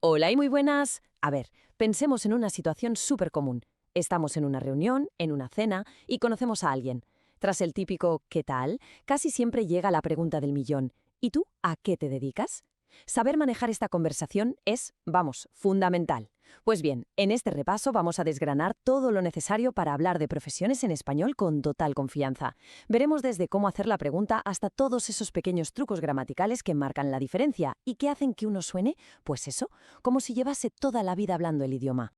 Hola y muy buenas. A ver, pensemos en una situación súper común. Estamos en una reunión, en una cena, y conocemos a alguien. Tras el típico ¿qué tal?, casi siempre llega la pregunta del millón. ¿Y tú a qué te dedicas? Saber manejar esta conversación es, vamos, fundamental. Pues bien, en este repaso vamos a desgranar todo lo necesario para hablar de profesiones en español con total confianza. Veremos desde cómo hacer la pregunta hasta todos esos pequeños trucos gramaticales que marcan la diferencia y que hacen que uno suene, pues eso, como si llevase toda la vida hablando el idioma.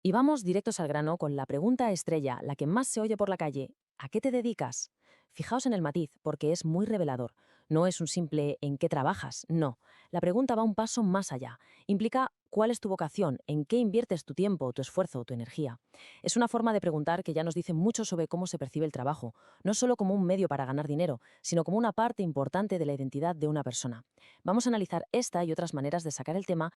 Y vamos directos al grano con la pregunta estrella, la que más se oye por la calle. ¿A qué te dedicas? Fijaos en el matiz, porque es muy revelador. No es un simple ¿en qué trabajas? No. La pregunta va un paso más allá. Implica cuál es tu vocación, en qué inviertes tu tiempo, tu esfuerzo, tu energía. Es una forma de preguntar que ya nos dice mucho sobre cómo se percibe el trabajo, no solo como un medio para ganar dinero, sino como una parte importante de la identidad de una persona. Vamos a analizar esta y otras maneras de sacar el tema.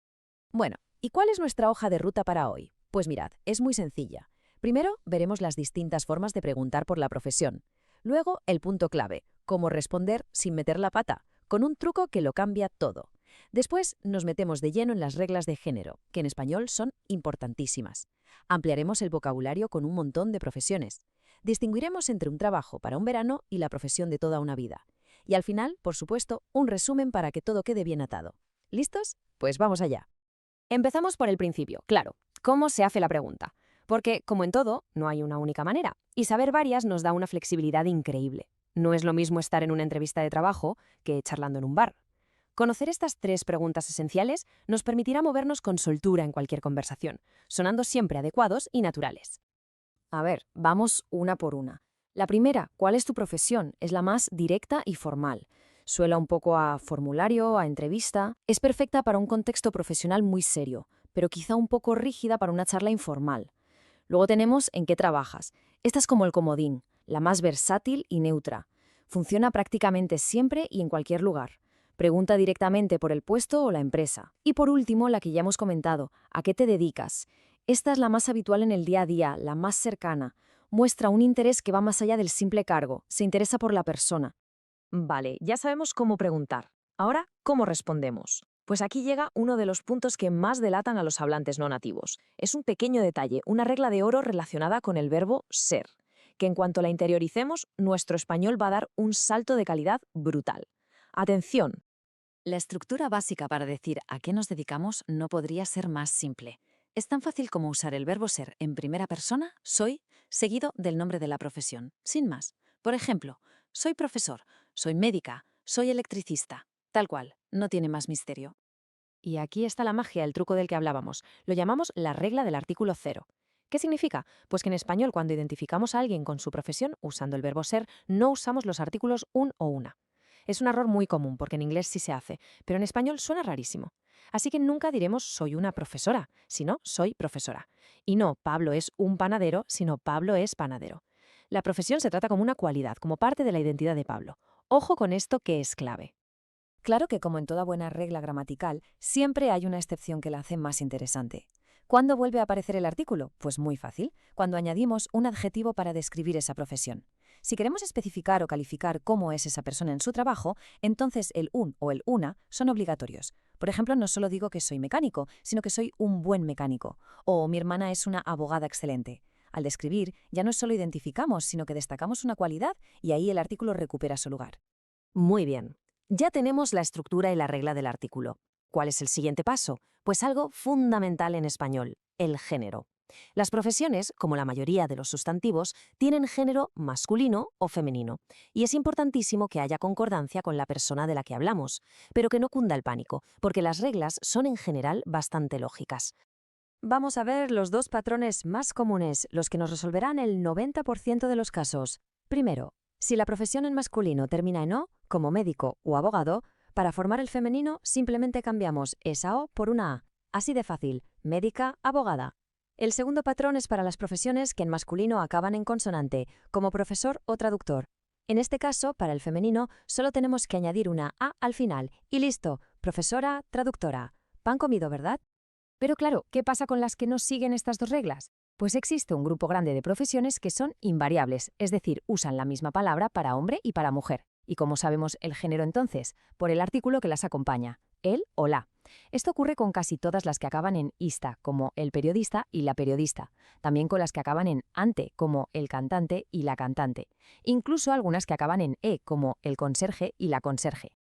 Bueno, ¿y cuál es nuestra hoja de ruta para hoy? Pues mirad, es muy sencilla. Primero, veremos las distintas formas de preguntar por la profesión. Luego, el punto clave, cómo responder sin meter la pata, con un truco que lo cambia todo. Después, nos metemos de lleno en las reglas de género, que en español son importantísimas. Ampliaremos el vocabulario con un montón de profesiones. Distinguiremos entre un trabajo para un verano y la profesión de toda una vida. Y al final, por supuesto, un resumen para que todo quede bien atado. ¿Listos? Pues vamos allá. Empezamos por el principio, claro. ¿Cómo se hace la pregunta? Porque, como en todo, no hay una única manera, y saber varias nos da una flexibilidad increíble. No es lo mismo estar en una entrevista de trabajo que charlando en un bar. Conocer estas tres preguntas esenciales nos permitirá movernos con soltura en cualquier conversación, sonando siempre adecuados y naturales. A ver, vamos una por una. La primera, ¿cuál es tu profesión? Es la más directa y formal. Suela un poco a formulario, a entrevista. Es perfecta para un contexto profesional muy serio, pero quizá un poco rígida para una charla informal. Luego tenemos ¿en qué trabajas? Esta es como el comodín, la más versátil y neutra. Funciona prácticamente siempre y en cualquier lugar. Pregunta directamente por el puesto o la empresa. Y por último, la que ya hemos comentado, ¿a qué te dedicas? Esta es la más habitual en el día a día, la más cercana. Muestra un interés que va más allá del simple cargo, se interesa por la persona. Vale, ya sabemos cómo preguntar. Ahora, ¿cómo respondemos? Pues aquí llega uno de los puntos que más delatan a los hablantes no nativos. Es un pequeño detalle, una regla de oro relacionada con el verbo ser, que en cuanto la interioricemos, nuestro español va a dar un salto de calidad brutal. Atención. La estructura básica para decir a qué nos dedicamos no podría ser más simple. Es tan fácil como usar el verbo ser en primera persona, soy, seguido del nombre de la profesión, sin más. Por ejemplo, soy profesor, soy médica, soy electricista. Tal cual, no tiene más misterio. Y aquí está la magia, el truco del que hablábamos. Lo llamamos la regla del artículo cero. ¿Qué significa? Pues que en español, cuando identificamos a alguien con su profesión, usando el verbo ser, no usamos los artículos un o una. Es un error muy común, porque en inglés sí se hace, pero en español suena rarísimo. Así que nunca diremos soy una profesora, sino soy profesora. Y no Pablo es un panadero, sino Pablo es panadero. La profesión se trata como una cualidad, como parte de la identidad de Pablo. Ojo con esto que es clave. Claro que, como en toda buena regla gramatical, siempre hay una excepción que la hace más interesante. ¿Cuándo vuelve a aparecer el artículo? Pues muy fácil, cuando añadimos un adjetivo para describir esa profesión. Si queremos especificar o calificar cómo es esa persona en su trabajo, entonces el un o el una son obligatorios. Por ejemplo, no solo digo que soy mecánico, sino que soy un buen mecánico, o mi hermana es una abogada excelente. Al describir, ya no solo identificamos, sino que destacamos una cualidad y ahí el artículo recupera su lugar. Muy bien. Ya tenemos la estructura y la regla del artículo. ¿Cuál es el siguiente paso? Pues algo fundamental en español, el género. Las profesiones, como la mayoría de los sustantivos, tienen género masculino o femenino, y es importantísimo que haya concordancia con la persona de la que hablamos, pero que no cunda el pánico, porque las reglas son en general bastante lógicas. Vamos a ver los dos patrones más comunes, los que nos resolverán el 90% de los casos. Primero, si la profesión en masculino termina en O, como médico o abogado, para formar el femenino simplemente cambiamos esa O por una A. Así de fácil, médica, abogada. El segundo patrón es para las profesiones que en masculino acaban en consonante, como profesor o traductor. En este caso, para el femenino, solo tenemos que añadir una A al final y listo, profesora, traductora. Pan comido, ¿verdad? Pero claro, ¿qué pasa con las que no siguen estas dos reglas? Pues existe un grupo grande de profesiones que son invariables, es decir, usan la misma palabra para hombre y para mujer. ¿Y cómo sabemos el género entonces? Por el artículo que las acompaña. el o la. Esto ocurre con casi todas las que acaban en ista, como el periodista y la periodista. También con las que acaban en ante, como el cantante y la cantante. Incluso algunas que acaban en e, como el conserje y la conserje.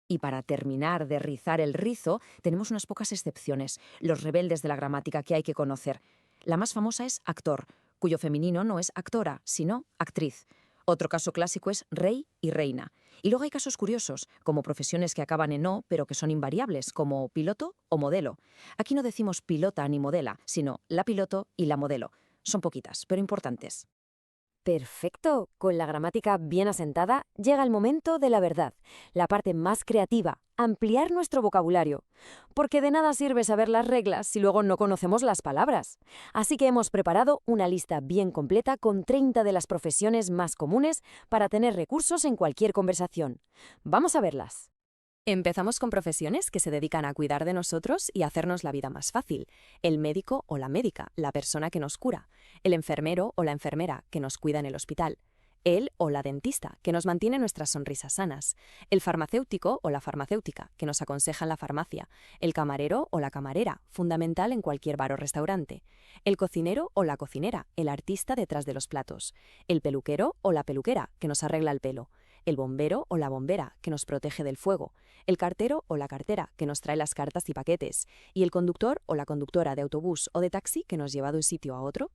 Y para terminar de rizar el rizo, tenemos unas pocas excepciones, los rebeldes de la gramática que hay que conocer. La más famosa es actor, cuyo femenino no es actora, sino actriz. Otro caso clásico es rey y reina. Y luego hay casos curiosos, como profesiones que acaban en o, pero que son invariables, como piloto o modelo. Aquí no decimos pilota ni modela, sino la piloto y la modelo. Son poquitas, pero importantes. Perfecto. Con la gramática bien asentada, llega el momento de la verdad, la parte más creativa, ampliar nuestro vocabulario. Porque de nada sirve saber las reglas si luego no conocemos las palabras. Así que hemos preparado una lista bien completa con 30 de las profesiones más comunes para tener recursos en cualquier conversación. Vamos a verlas. Empezamos con profesiones que se dedican a cuidar de nosotros y hacernos la vida más fácil. El médico o la médica, la persona que nos cura. El enfermero o la enfermera, que nos cuida en el hospital. El o la dentista, que nos mantiene nuestras sonrisas sanas. El farmacéutico o la farmacéutica, que nos aconseja en la farmacia. El camarero o la camarera, fundamental en cualquier bar o restaurante. El cocinero o la cocinera, el artista detrás de los platos. El peluquero o la peluquera, que nos arregla el pelo. El bombero o la bombera, que nos protege del fuego. El cartero o la cartera, que nos trae las cartas y paquetes. Y el conductor o la conductora de autobús o de taxi, que nos lleva de un sitio a otro.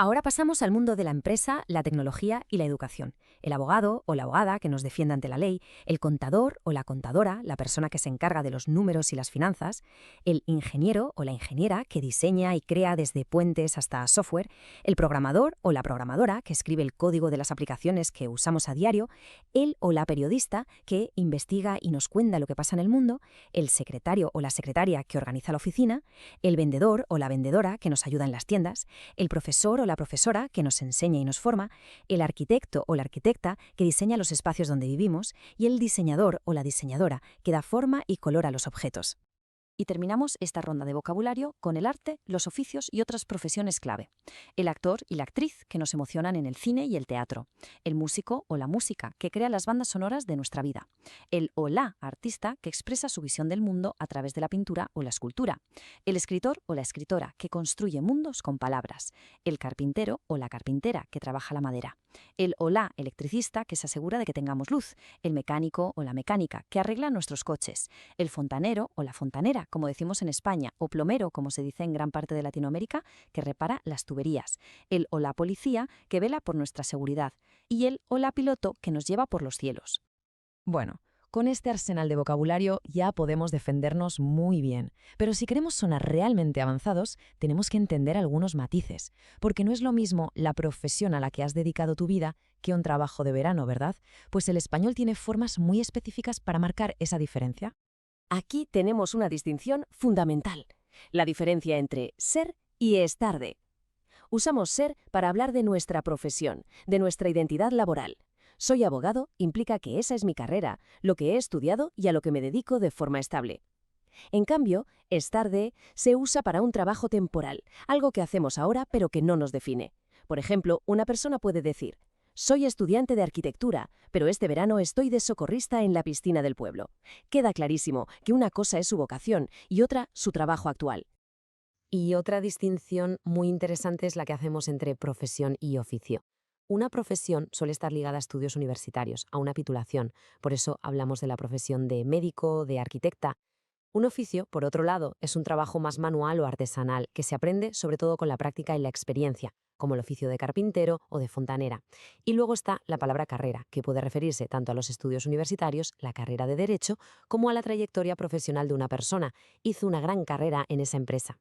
Ahora pasamos al mundo de la empresa, la tecnología y la educación. El abogado o la abogada que nos defiende ante la ley, el contador o la contadora, la persona que se encarga de los números y las finanzas, el ingeniero o la ingeniera que diseña y crea desde puentes hasta software, el programador o la programadora que escribe el código de las aplicaciones que usamos a diario, el o la periodista que investiga y nos cuenta lo que pasa en el mundo, el secretario o la secretaria que organiza la oficina, el vendedor o la vendedora que nos ayuda en las tiendas, el profesor o la profesora que nos enseña y nos forma, el arquitecto o la arquitecta que diseña los espacios donde vivimos y el diseñador o la diseñadora que da forma y color a los objetos. Y terminamos esta ronda de vocabulario con el arte, los oficios y otras profesiones clave. El actor y la actriz que nos emocionan en el cine y el teatro. El músico o la música que crea las bandas sonoras de nuestra vida. El o la artista que expresa su visión del mundo a través de la pintura o la escultura. El escritor o la escritora que construye mundos con palabras. El carpintero o la carpintera que trabaja la madera. El o la electricista que se asegura de que tengamos luz. El mecánico o la mecánica que arregla nuestros coches. El fontanero o la fontanera, como decimos en España, o plomero, como se dice en gran parte de Latinoamérica, que repara las tuberías. El o la policía que vela por nuestra seguridad. Y el o la piloto que nos lleva por los cielos. Bueno, con este arsenal de vocabulario ya podemos defendernos muy bien, pero si queremos sonar realmente avanzados, tenemos que entender algunos matices, porque no es lo mismo la profesión a la que has dedicado tu vida que un trabajo de verano, ¿verdad? Pues el español tiene formas muy específicas para marcar esa diferencia. Aquí tenemos una distinción fundamental, la diferencia entre ser y estar de. Usamos ser para hablar de nuestra profesión, de nuestra identidad laboral. Soy abogado implica que esa es mi carrera, lo que he estudiado y a lo que me dedico de forma estable. En cambio, estar de se usa para un trabajo temporal, algo que hacemos ahora pero que no nos define. Por ejemplo, una persona puede decir: soy estudiante de arquitectura, pero este verano estoy de socorrista en la piscina del pueblo. Queda clarísimo que una cosa es su vocación y otra su trabajo actual. Y otra distinción muy interesante es la que hacemos entre profesión y oficio. Una profesión suele estar ligada a estudios universitarios, a una titulación. Por eso hablamos de la profesión de médico, de arquitecta. Un oficio, por otro lado, es un trabajo más manual o artesanal, que se aprende sobre todo con la práctica y la experiencia, como el oficio de carpintero o de fontanera. Y luego está la palabra carrera, que puede referirse tanto a los estudios universitarios, la carrera de derecho, como a la trayectoria profesional de una persona. Hizo una gran carrera en esa empresa.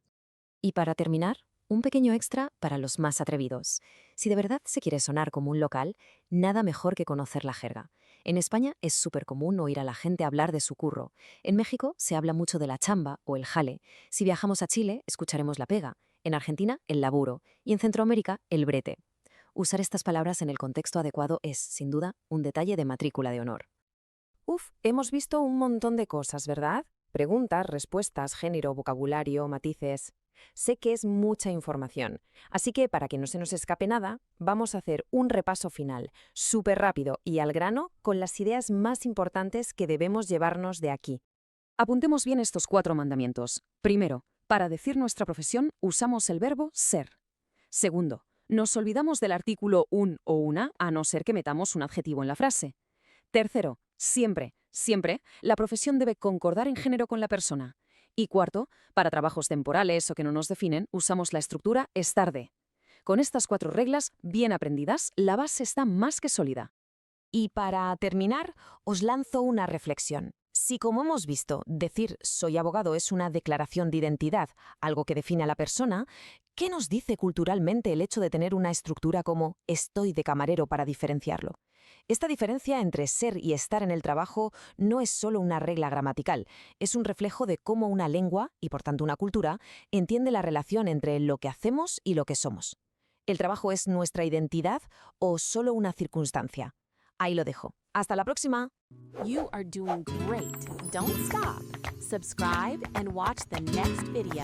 Y para terminar, un pequeño extra para los más atrevidos. Si de verdad se quiere sonar como un local, nada mejor que conocer la jerga. En España es súper común oír a la gente hablar de su curro. En México se habla mucho de la chamba o el jale. Si viajamos a Chile, escucharemos la pega. En Argentina, el laburo. Y en Centroamérica, el brete. Usar estas palabras en el contexto adecuado es, sin duda, un detalle de matrícula de honor. Hemos visto un montón de cosas, ¿verdad? Preguntas, respuestas, género, vocabulario, matices. Sé que es mucha información, así que para que no se nos escape nada, vamos a hacer un repaso final, súper rápido y al grano, con las ideas más importantes que debemos llevarnos de aquí. Apuntemos bien estos 4 mandamientos. Primero, para decir nuestra profesión usamos el verbo ser. Segundo, nos olvidamos del artículo un o una a no ser que metamos un adjetivo en la frase. Tercero, siempre, la profesión debe concordar en género con la persona. Y cuarto, para trabajos temporales o que no nos definen, usamos la estructura estar de. Con estas 4 reglas bien aprendidas, la base está más que sólida. Y para terminar, os lanzo una reflexión. Si, como hemos visto, decir soy abogado es una declaración de identidad, algo que define a la persona, ¿qué nos dice culturalmente el hecho de tener una estructura como estoy de camarero para diferenciarlo? Esta diferencia entre ser y estar en el trabajo no es solo una regla gramatical, es un reflejo de cómo una lengua, y por tanto una cultura, entiende la relación entre lo que hacemos y lo que somos. ¿El trabajo es nuestra identidad o solo una circunstancia? Ahí lo dejo. ¡Hasta la próxima! You are doing great. Don't stop. Subscribe and watch the next video.